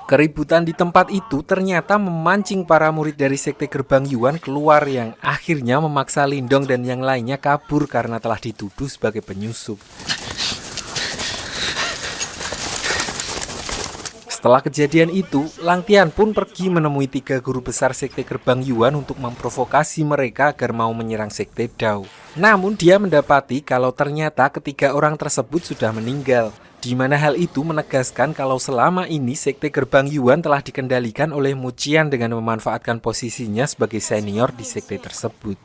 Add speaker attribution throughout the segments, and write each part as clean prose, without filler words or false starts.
Speaker 1: Keributan di tempat itu ternyata memancing para murid dari Sekte Gerbang Yuan keluar yang akhirnya memaksa Lindong dan yang lainnya kabur karena telah dituduh sebagai penyusup. Setelah kejadian itu, Lang Tian pun pergi menemui 3 guru besar Sekte Gerbang Yuan untuk memprovokasi mereka agar mau menyerang Sekte Dao. Namun dia mendapati kalau ternyata ketiga orang tersebut sudah meninggal, di mana hal itu menegaskan kalau selama ini Sekte Gerbang Yuan telah dikendalikan oleh Mu Qian dengan memanfaatkan posisinya sebagai senior di sekte tersebut.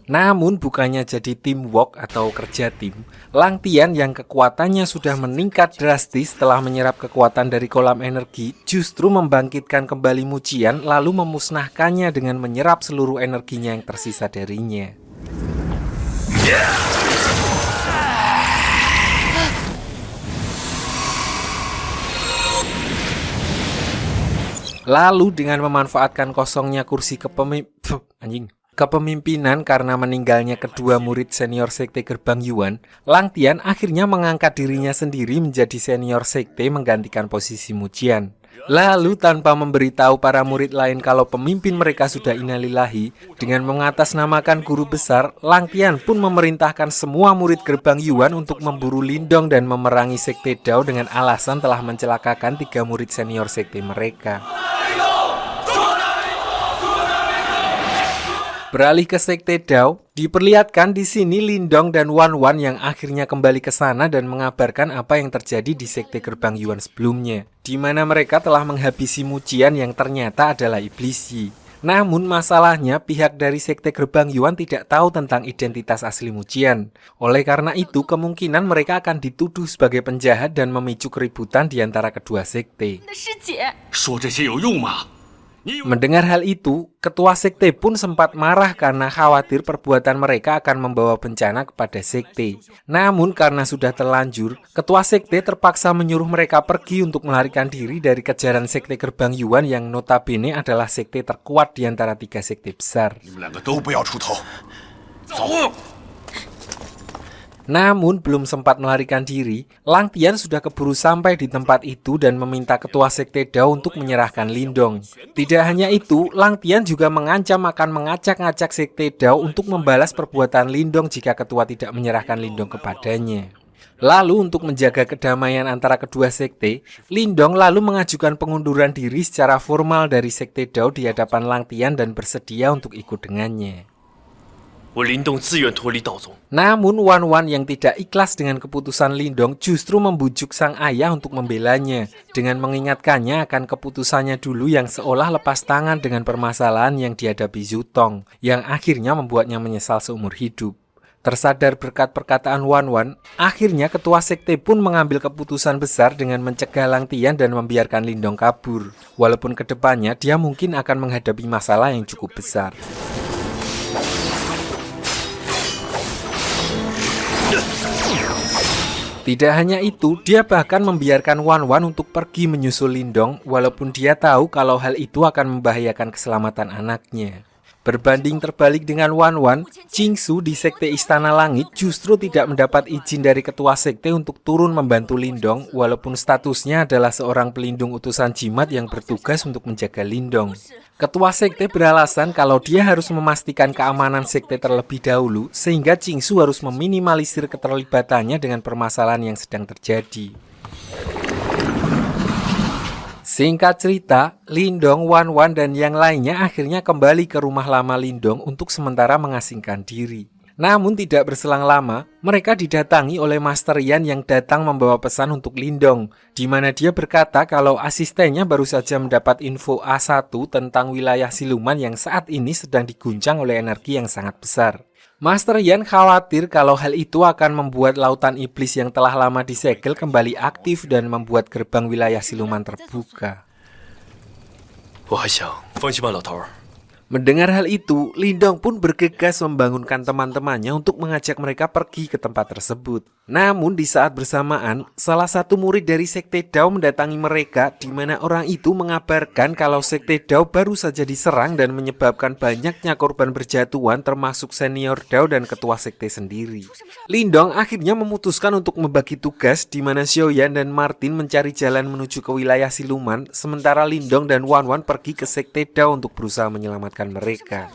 Speaker 1: Namun bukannya jadi teamwork atau kerja tim, Lang Tian yang kekuatannya sudah meningkat drastis setelah menyerap kekuatan dari kolam energi justru membangkitkan kembali Mu Qian lalu memusnahkannya dengan menyerap seluruh energinya yang tersisa darinya. Lalu dengan memanfaatkan kosongnya kursi kepemimpinan karena meninggalnya kedua murid senior Sekte Gerbang Yuan, Lang Tian akhirnya mengangkat dirinya sendiri menjadi senior sekte menggantikan posisi Mu Qian. Lalu tanpa memberitahu para murid lain kalau pemimpin mereka sudah innalillahi, dengan mengatasnamakan guru besar, Lang Tian pun memerintahkan semua murid Gerbang Yuan untuk memburu Lindong dan memerangi Sekte Dao dengan alasan telah mencelakakan 3 murid senior sekte mereka. Beralih ke Sekte Dao, diperlihatkan di sini Lindong dan Wan Wan yang akhirnya kembali ke sana dan mengabarkan apa yang terjadi di Sekte Gerbang Yuan sebelumnya, di mana mereka telah menghabisi Mu Qian yang ternyata adalah Iblis Yi. Namun masalahnya pihak dari Sekte Gerbang Yuan tidak tahu tentang identitas asli Mu Qian. Oleh karena itu kemungkinan mereka akan dituduh sebagai penjahat dan memicu keributan di antara kedua sekte. Mendengar hal itu, ketua sekte pun sempat marah karena khawatir perbuatan mereka akan membawa bencana kepada sekte. Namun karena sudah terlanjur, ketua sekte terpaksa menyuruh mereka pergi untuk melarikan diri dari kejaran Sekte Gerbang Yuan yang notabene adalah sekte terkuat di antara 3 sekte besar. Namun belum sempat melarikan diri, Lang Tian sudah keburu sampai di tempat itu dan meminta ketua Sekte Dao untuk menyerahkan Lindong. Tidak hanya itu, Lang Tian juga mengancam akan mengacak-ngacak Sekte Dao untuk membalas perbuatan Lindong jika ketua tidak menyerahkan Lindong kepadanya. Lalu untuk menjaga kedamaian antara kedua sekte, Lindong lalu mengajukan pengunduran diri secara formal dari Sekte Dao di hadapan Lang Tian dan bersedia untuk ikut dengannya. Namun Wan Wan yang tidak ikhlas dengan keputusan Lindong justru membujuk sang ayah untuk membelanya dengan mengingatkannya akan keputusannya dulu yang seolah lepas tangan dengan permasalahan yang dihadapi Zhu Tong, yang akhirnya membuatnya menyesal seumur hidup. Tersadar berkat perkataan Wan Wan, akhirnya ketua sekte pun mengambil keputusan besar dengan mencegah Lang Tian dan membiarkan Lindong kabur, walaupun kedepannya dia mungkin akan menghadapi masalah yang cukup besar. Tidak hanya itu, dia bahkan membiarkan Wan Wan untuk pergi menyusul Lindong walaupun dia tahu kalau hal itu akan membahayakan keselamatan anaknya. Berbanding terbalik dengan Wan Wan, Qingsu di Sekte Istana Langit justru tidak mendapat izin dari ketua sekte untuk turun membantu Lindong walaupun statusnya adalah seorang pelindung utusan jimat yang bertugas untuk menjaga Lindong. Ketua sekte beralasan kalau dia harus memastikan keamanan sekte terlebih dahulu sehingga Qingsu harus meminimalisir keterlibatannya dengan permasalahan yang sedang terjadi. Singkat cerita, Lindong, Wan Wan, dan yang lainnya akhirnya kembali ke rumah lama Lindong untuk sementara mengasingkan diri. Namun tidak berselang lama, mereka didatangi oleh Master Yan yang datang membawa pesan untuk Lindong, di mana dia berkata kalau asistennya baru saja mendapat info A1 tentang wilayah siluman yang saat ini sedang diguncang oleh energi yang sangat besar. Master Yan khawatir kalau hal itu akan membuat lautan iblis yang telah lama disegel kembali aktif dan membuat gerbang wilayah siluman terbuka. Mendengar hal itu, Lindong pun bergegas membangunkan teman-temannya untuk mengajak mereka pergi ke tempat tersebut. Namun di saat bersamaan, salah satu murid dari Sekte Dao mendatangi mereka, di mana orang itu mengabarkan kalau Sekte Dao baru saja diserang dan menyebabkan banyaknya korban berjatuhan termasuk senior Dao dan ketua sekte sendiri. Lindong akhirnya memutuskan untuk membagi tugas, di mana Xiaoyan dan Martin mencari jalan menuju ke wilayah siluman, sementara Lindong dan Wanwan pergi ke Sekte Dao untuk berusaha menyelamatkan mereka.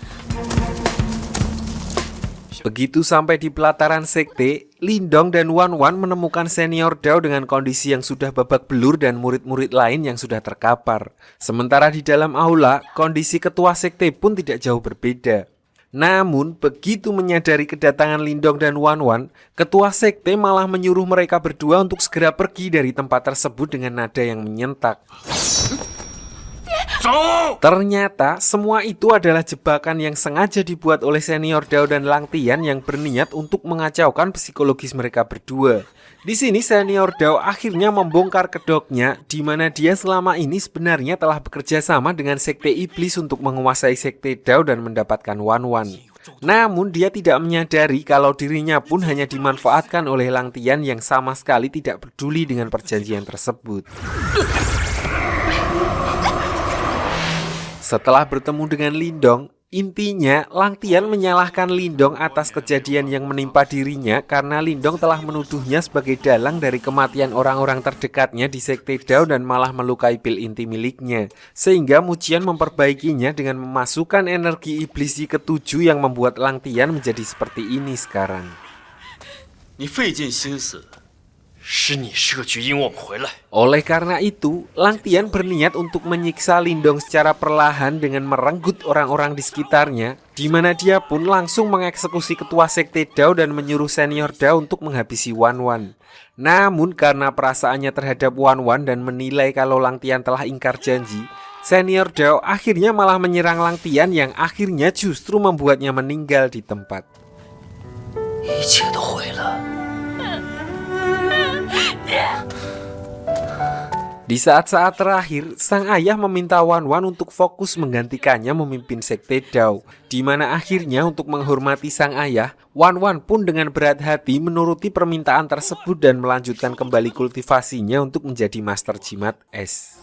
Speaker 1: Begitu sampai di pelataran sekte, Lindong dan Wanwan menemukan senior Dao dengan kondisi yang sudah babak belur dan murid-murid lain yang sudah terkapar. Sementara di dalam aula, kondisi ketua sekte pun tidak jauh berbeda. Namun, begitu menyadari kedatangan Lindong dan Wanwan, ketua sekte malah menyuruh mereka berdua untuk segera pergi dari tempat tersebut dengan nada yang menyentak. Ternyata semua itu adalah jebakan yang sengaja dibuat oleh senior Dao dan Lang Tian yang berniat untuk mengacaukan psikologis mereka berdua. Di sini senior Dao akhirnya membongkar kedoknya, di mana dia selama ini sebenarnya telah bekerja sama dengan sekte iblis untuk menguasai sekte Dao dan mendapatkan Wanwan. Namun dia tidak menyadari kalau dirinya pun hanya dimanfaatkan oleh Lang Tian yang sama sekali tidak peduli dengan perjanjian tersebut. Setelah bertemu dengan Lindong, intinya Lang Tian menyalahkan Lindong atas kejadian yang menimpa dirinya karena Lindong telah menuduhnya sebagai dalang dari kematian orang-orang terdekatnya di Sekte Dao dan malah melukai pil inti miliknya. Sehingga Mujian memperbaikinya dengan memasukkan energi iblis ketujuh yang membuat Lang Tian menjadi seperti ini sekarang. Oleh karena itu, Lang Tian berniat untuk menyiksa Lindong secara perlahan dengan merenggut orang-orang di sekitarnya, di mana dia pun langsung mengeksekusi ketua sekte Dao dan menyuruh senior Dao untuk menghabisi Wanwan. Namun karena perasaannya terhadap Wanwan dan menilai kalau Lang Tian telah ingkar janji, senior Dao akhirnya malah menyerang Lang Tian yang akhirnya justru membuatnya meninggal di tempat. Di saat-saat terakhir, sang ayah meminta Wanwan untuk fokus menggantikannya memimpin sekte Dao, di mana akhirnya untuk menghormati sang ayah, Wanwan pun dengan berat hati menuruti permintaan tersebut dan melanjutkan kembali kultivasinya untuk menjadi master jimat es.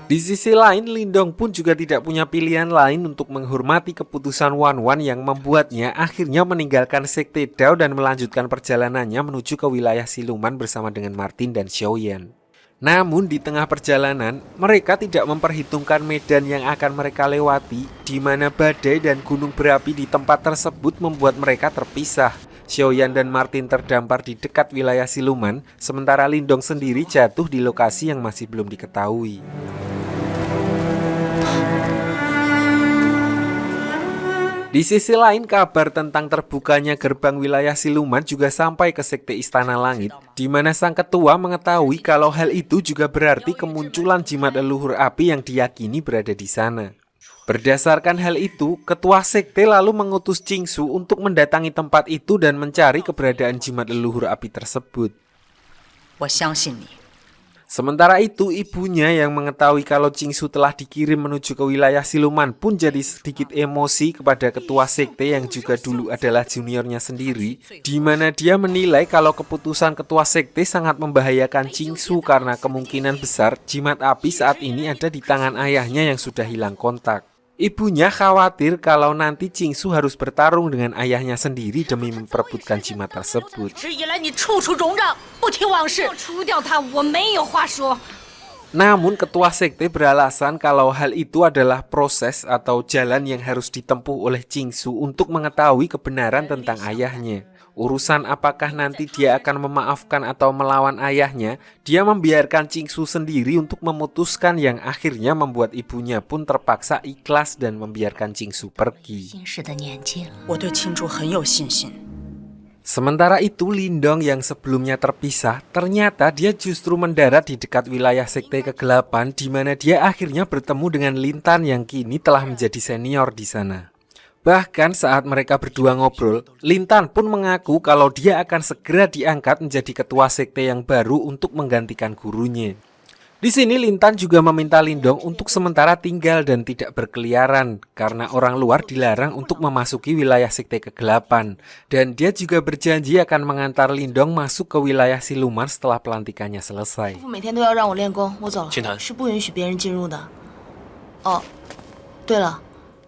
Speaker 1: Di sisi lain, Lindong pun juga tidak punya pilihan lain untuk menghormati keputusan Wanwan yang membuatnya akhirnya meninggalkan sekte Dao dan melanjutkan perjalanannya menuju ke wilayah siluman bersama dengan Martin dan Xiaoyan. Namun di tengah perjalanan, mereka tidak memperhitungkan medan yang akan mereka lewati, di mana badai dan gunung berapi di tempat tersebut membuat mereka terpisah. Xiaoyan dan Martin terdampar di dekat wilayah siluman, sementara Lindong sendiri jatuh di lokasi yang masih belum diketahui. Di sisi lain, kabar tentang terbukanya gerbang wilayah siluman juga sampai ke sekte Istana Langit, di mana sang ketua mengetahui kalau hal itu juga berarti kemunculan jimat leluhur api yang diyakini berada di sana. Berdasarkan hal itu, ketua sekte lalu mengutus Qingsu untuk mendatangi tempat itu dan mencari keberadaan jimat leluhur api tersebut. Sementara itu, ibunya yang mengetahui kalau Qingsu telah dikirim menuju ke wilayah siluman pun jadi sedikit emosi kepada ketua sekte yang juga dulu adalah juniornya sendiri, di mana dia menilai kalau keputusan ketua sekte sangat membahayakan Qingsu karena kemungkinan besar jimat api saat ini ada di tangan ayahnya yang sudah hilang kontak. Ibunya khawatir kalau nanti Qingsu harus bertarung dengan ayahnya sendiri demi memperebutkan jimat tersebut. Namun ketua sekte beralasan kalau hal itu adalah proses atau jalan yang harus ditempuh oleh Qingsu untuk mengetahui kebenaran tentang ayahnya. Urusan apakah nanti dia akan memaafkan atau melawan ayahnya, dia membiarkan Qingsu sendiri untuk memutuskan yang akhirnya membuat ibunya pun terpaksa ikhlas dan membiarkan Qingsu pergi. Sementara itu, Lindong yang sebelumnya terpisah, ternyata dia justru mendarat di dekat wilayah sekte kegelapan, di mana dia akhirnya bertemu dengan Lintan yang kini telah menjadi senior di sana. Bahkan saat mereka berdua ngobrol, Lintan pun mengaku kalau dia akan segera diangkat menjadi ketua sekte yang baru untuk menggantikan gurunya. Di sini Lintan juga meminta Lindong untuk sementara tinggal dan tidak berkeliaran karena orang luar dilarang untuk memasuki wilayah sekte kegelapan. Dan dia juga berjanji akan mengantar Lindong masuk ke wilayah siluman setelah pelantikannya selesai.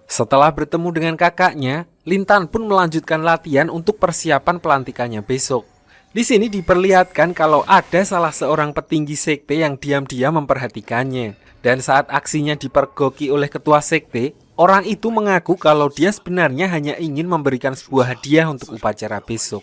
Speaker 1: Setelah bertemu dengan kakaknya, Lintan pun melanjutkan latihan untuk persiapan pelantikannya besok. Di sini diperlihatkan kalau ada salah seorang petinggi sekte yang diam-diam memperhatikannya. Dan saat aksinya dipergoki oleh ketua sekte, orang itu mengaku kalau dia sebenarnya hanya ingin memberikan sebuah hadiah untuk upacara besok.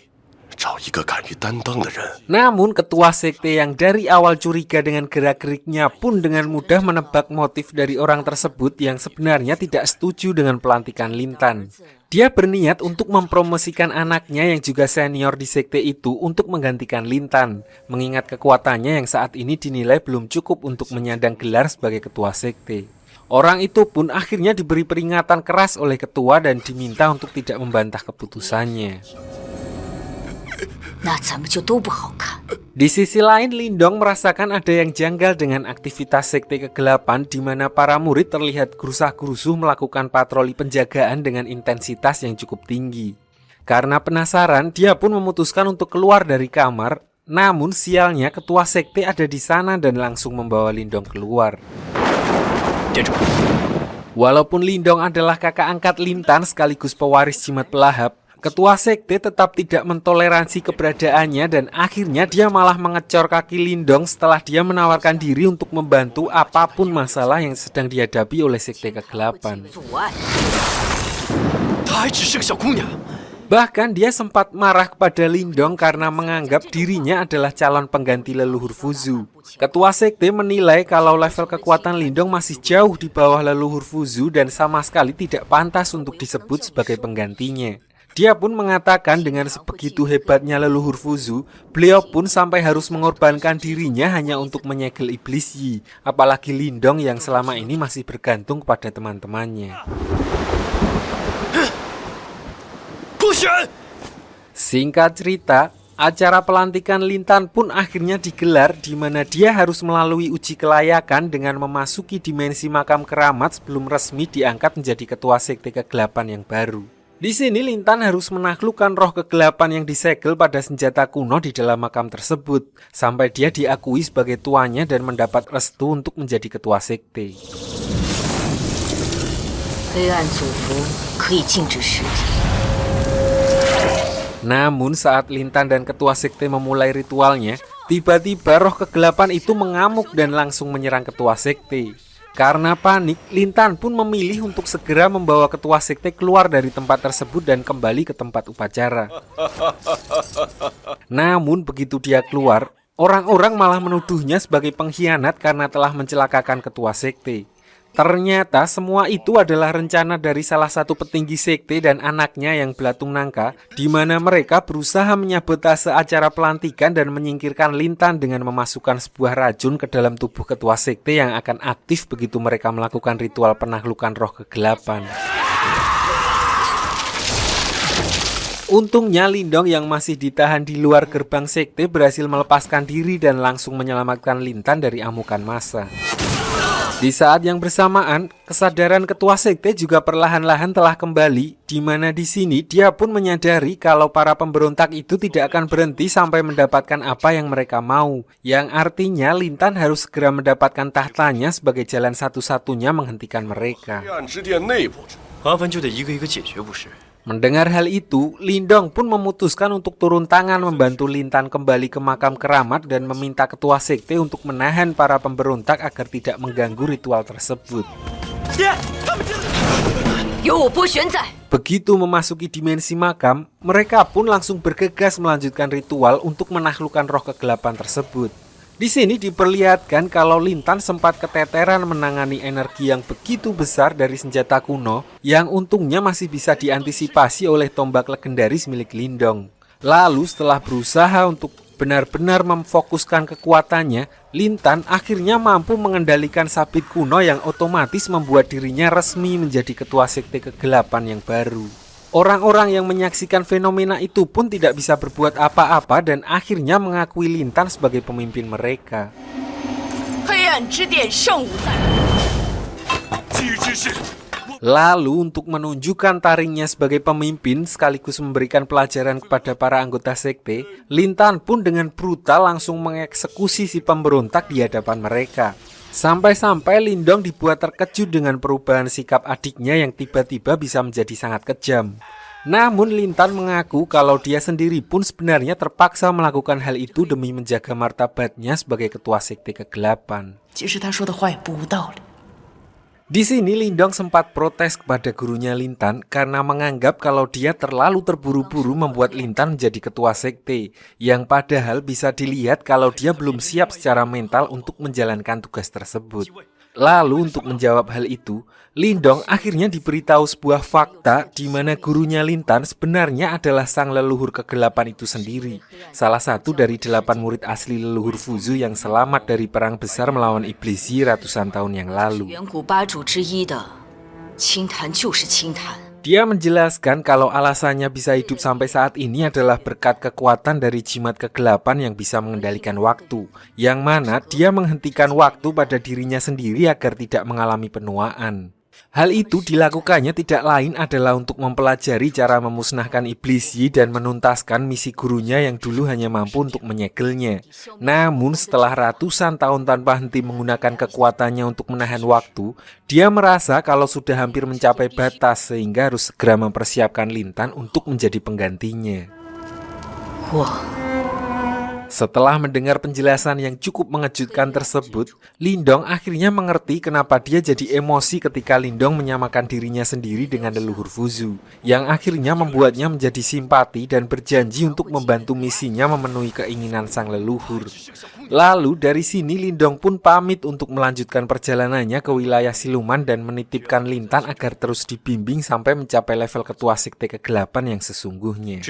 Speaker 1: Namun ketua sekte yang dari awal curiga dengan gerak-geriknya pun dengan mudah menebak motif dari orang tersebut yang sebenarnya tidak setuju dengan pelantikan Lintan. Dia berniat untuk mempromosikan anaknya yang juga senior di sekte itu untuk menggantikan Lintan, mengingat kekuatannya yang saat ini dinilai belum cukup untuk menyandang gelar sebagai ketua sekte. Orang itu pun akhirnya diberi peringatan keras oleh ketua dan diminta untuk tidak membantah keputusannya. Di sisi lain, Lindong merasakan ada yang janggal dengan aktivitas sekte kegelapan di mana para murid terlihat gerusah-gerusuh melakukan patroli penjagaan dengan intensitas yang cukup tinggi. Karena penasaran, dia pun memutuskan untuk keluar dari kamar. Namun sialnya ketua sekte ada di sana dan langsung membawa Lindong keluar. Walaupun Lindong adalah kakak angkat Lintan sekaligus pewaris jimat pelahap, ketua sekte tetap tidak mentoleransi keberadaannya dan akhirnya dia malah mengecor kaki Lindong setelah dia menawarkan diri untuk membantu apapun masalah yang sedang dihadapi oleh sekte kegelapan. Bahkan dia sempat marah kepada Lindong karena menganggap dirinya adalah calon pengganti leluhur Fuzu. Ketua sekte menilai kalau level kekuatan Lindong masih jauh di bawah leluhur Fuzu dan sama sekali tidak pantas untuk disebut sebagai penggantinya. Dia pun mengatakan dengan sebegitu hebatnya leluhur Fuzu, beliau pun sampai harus mengorbankan dirinya hanya untuk menyegel iblis Yi, apalagi Lindong yang selama ini masih bergantung kepada teman-temannya. Singkat cerita, acara pelantikan Lintan pun akhirnya digelar di mana dia harus melalui uji kelayakan dengan memasuki dimensi makam keramat sebelum resmi diangkat menjadi ketua sekte kegelapan yang baru. Di sini Lintan harus menaklukkan roh kegelapan yang disegel pada senjata kuno di dalam makam tersebut, sampai dia diakui sebagai tuannya dan mendapat restu untuk menjadi ketua sekte. Namun saat Lintan dan ketua sekte memulai ritualnya, tiba-tiba roh kegelapan itu mengamuk dan langsung menyerang ketua sekte. Karena panik, Lintan pun memilih untuk segera membawa ketua sekte keluar dari tempat tersebut dan kembali ke tempat upacara. Namun begitu dia keluar, orang-orang malah menuduhnya sebagai pengkhianat karena telah mencelakakan ketua sekte. Ternyata semua itu adalah rencana dari salah satu petinggi sekte dan anaknya yang belatung nangka, di mana mereka berusaha menyabotase acara pelantikan dan menyingkirkan Lintan dengan memasukkan sebuah racun ke dalam tubuh ketua sekte yang akan aktif begitu mereka melakukan ritual penaklukan roh kegelapan. Untungnya Lindong yang masih ditahan di luar gerbang sekte berhasil melepaskan diri dan langsung menyelamatkan Lintan dari amukan massa. Di saat yang bersamaan, kesadaran ketua sekte juga perlahan-lahan telah kembali, di mana di sini dia pun menyadari kalau para pemberontak itu tidak akan berhenti sampai mendapatkan apa yang mereka mau, yang artinya Lintan harus segera mendapatkan tahtanya sebagai jalan satu-satunya menghentikan mereka. Mendengar hal itu, Lindong pun memutuskan untuk turun tangan membantu Lintan kembali ke makam keramat dan meminta ketua sekte untuk menahan para pemberontak agar tidak mengganggu ritual tersebut. Begitu memasuki dimensi makam, mereka pun langsung bergegas melanjutkan ritual untuk menaklukkan roh kegelapan tersebut. Di sini diperlihatkan kalau Lintan sempat keteteran menangani energi yang begitu besar dari senjata kuno yang untungnya masih bisa diantisipasi oleh tombak legendaris milik Lindong. Lalu setelah berusaha untuk benar-benar memfokuskan kekuatannya, Lin Tan akhirnya mampu mengendalikan sabit kuno yang otomatis membuat dirinya resmi menjadi ketua sekte kegelapan yang baru. Orang-orang yang menyaksikan fenomena itu pun tidak bisa berbuat apa-apa dan akhirnya mengakui Lin Tan sebagai pemimpin mereka. Lalu untuk menunjukkan taringnya sebagai pemimpin sekaligus memberikan pelajaran kepada para anggota sekte, Lin Tan pun dengan brutal langsung mengeksekusi si pemberontak di hadapan mereka. Sampai-sampai Lindong dibuat terkejut dengan perubahan sikap adiknya yang tiba-tiba bisa menjadi sangat kejam. Namun Lin Tan mengaku kalau dia sendiri pun sebenarnya terpaksa melakukan hal itu demi menjaga martabatnya sebagai ketua sekte kegelapan. Di sini Lindong sempat protes kepada gurunya Lin Tan karena menganggap kalau dia terlalu terburu-buru membuat Lin Tan menjadi ketua sekte, yang padahal bisa dilihat kalau dia belum siap secara mental untuk menjalankan tugas tersebut. Lalu untuk menjawab hal itu, Lindong akhirnya diberitahu sebuah fakta di mana gurunya Lin Tan sebenarnya adalah sang leluhur kegelapan itu sendiri. Salah satu dari 8 murid asli leluhur Fuzu yang selamat dari perang besar melawan iblis Yi ratusan tahun yang lalu. Dia menjelaskan kalau alasannya bisa hidup sampai saat ini adalah berkat kekuatan dari jimat kegelapan yang bisa mengendalikan waktu, yang mana dia menghentikan waktu pada dirinya sendiri agar tidak mengalami penuaan. Hal itu dilakukannya tidak lain adalah untuk mempelajari cara memusnahkan iblis Yi dan menuntaskan misi gurunya yang dulu hanya mampu untuk menyegelnya. Namun setelah ratusan tahun tanpa henti menggunakan kekuatannya untuk menahan waktu, dia merasa kalau sudah hampir mencapai batas sehingga harus segera mempersiapkan Lin Tan untuk menjadi penggantinya. Setelah mendengar penjelasan yang cukup mengejutkan tersebut, Lindong akhirnya mengerti kenapa dia jadi emosi ketika Lindong menyamakan dirinya sendiri dengan leluhur Fuzu, yang akhirnya membuatnya menjadi simpati dan berjanji untuk membantu misinya memenuhi keinginan sang leluhur. Lalu dari sini Lindong pun pamit untuk melanjutkan perjalanannya ke wilayah siluman dan menitipkan Lin Tan agar terus dibimbing sampai mencapai level ketua sekte kegelapan yang sesungguhnya.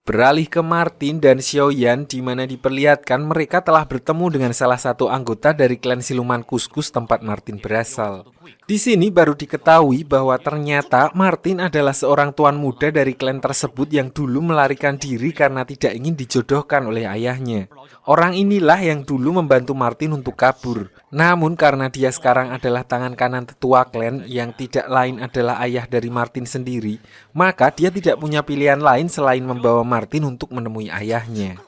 Speaker 1: Beralih ke Martin dan Xiaoyan di mana diperlihatkan mereka telah bertemu dengan salah satu anggota dari klan siluman Kuskus tempat Martin berasal. Di sini baru diketahui bahwa ternyata Martin adalah seorang tuan muda dari klan tersebut yang dulu melarikan diri karena tidak ingin dijodohkan oleh ayahnya. Orang inilah yang dulu membantu Martin untuk kabur. Namun karena dia sekarang adalah tangan kanan tetua klan yang tidak lain adalah ayah dari Martin sendiri, maka dia tidak punya pilihan lain selain membawa Martin untuk menemui ayahnya.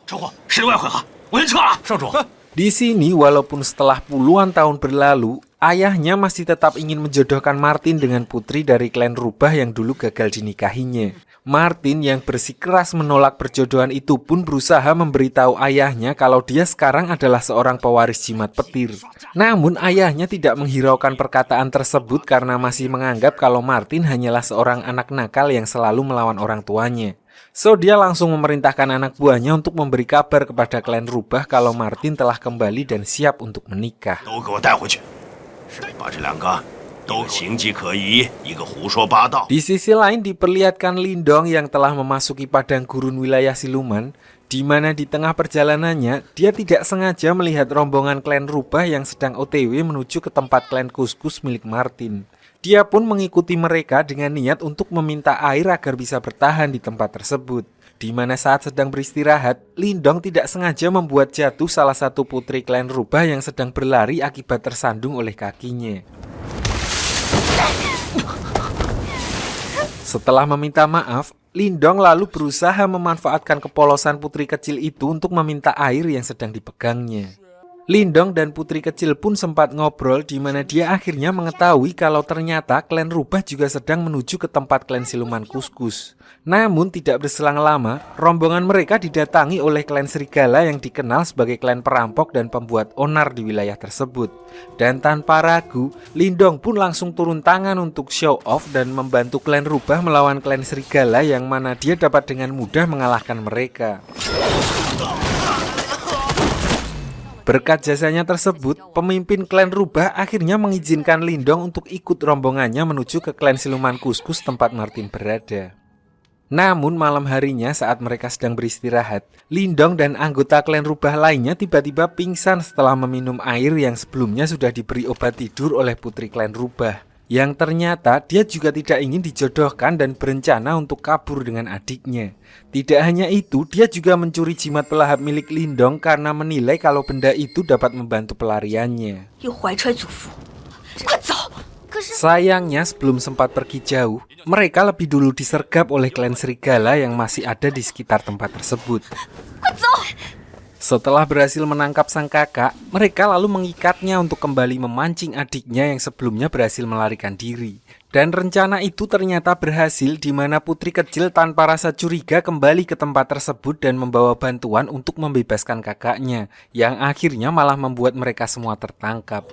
Speaker 1: Di sini walaupun setelah puluhan tahun berlalu, ayahnya masih tetap ingin menjodohkan Martin dengan putri dari klan rubah yang dulu gagal dinikahinya. Martin yang bersikeras menolak perjodohan itu pun berusaha memberitahu ayahnya kalau dia sekarang adalah seorang pewaris jimat petir. Namun ayahnya tidak menghiraukan perkataan tersebut karena masih menganggap kalau Martin hanyalah seorang anak nakal yang selalu melawan orang tuanya. So dia langsung memerintahkan anak buahnya untuk memberi kabar kepada klan rubah kalau Martin telah kembali dan siap untuk menikah. Di sisi lain diperlihatkan Lindong yang telah memasuki padang gurun wilayah siluman, di mana di tengah perjalanannya dia tidak sengaja melihat rombongan klan rubah yang sedang OTW menuju ke tempat klan Kuskus milik Martin. Dia pun mengikuti mereka dengan niat untuk meminta air agar bisa bertahan di tempat tersebut. Di mana saat sedang beristirahat, Lindong tidak sengaja membuat jatuh salah satu putri klan rubah yang sedang berlari akibat tersandung oleh kakinya. Setelah meminta maaf, Lindong lalu berusaha memanfaatkan kepolosan putri kecil itu untuk meminta air yang sedang dipegangnya. Lindong dan putri kecil pun sempat ngobrol di mana dia akhirnya mengetahui kalau ternyata klan rubah juga sedang menuju ke tempat klan siluman Kuskus. Namun tidak berselang lama, rombongan mereka didatangi oleh klan serigala yang dikenal sebagai klan perampok dan pembuat onar di wilayah tersebut. Dan tanpa ragu, Lindong pun langsung turun tangan untuk show off dan membantu klan rubah melawan klan serigala yang mana dia dapat dengan mudah mengalahkan mereka. Berkat jasanya tersebut, pemimpin klan rubah akhirnya mengizinkan Lindong untuk ikut rombongannya menuju ke klan siluman kuskus tempat Martin berada. Namun malam harinya saat mereka sedang beristirahat, Lindong dan anggota klan rubah lainnya tiba-tiba pingsan setelah meminum air yang sebelumnya sudah diberi obat tidur oleh putri klan rubah. Yang ternyata dia juga tidak ingin dijodohkan dan berencana untuk kabur dengan adiknya. Tidak hanya itu, dia juga mencuri jimat pelahap milik Lindong karena menilai kalau benda itu dapat membantu pelariannya. Sayangnya sebelum sempat pergi jauh, mereka lebih dulu disergap oleh klan serigala yang masih ada di sekitar tempat tersebut. Setelah berhasil menangkap sang kakak, mereka lalu mengikatnya untuk kembali memancing adiknya yang sebelumnya berhasil melarikan diri. Dan rencana itu ternyata berhasil di mana putri kecil tanpa rasa curiga kembali ke tempat tersebut dan membawa bantuan untuk membebaskan kakaknya, yang akhirnya malah membuat mereka semua tertangkap.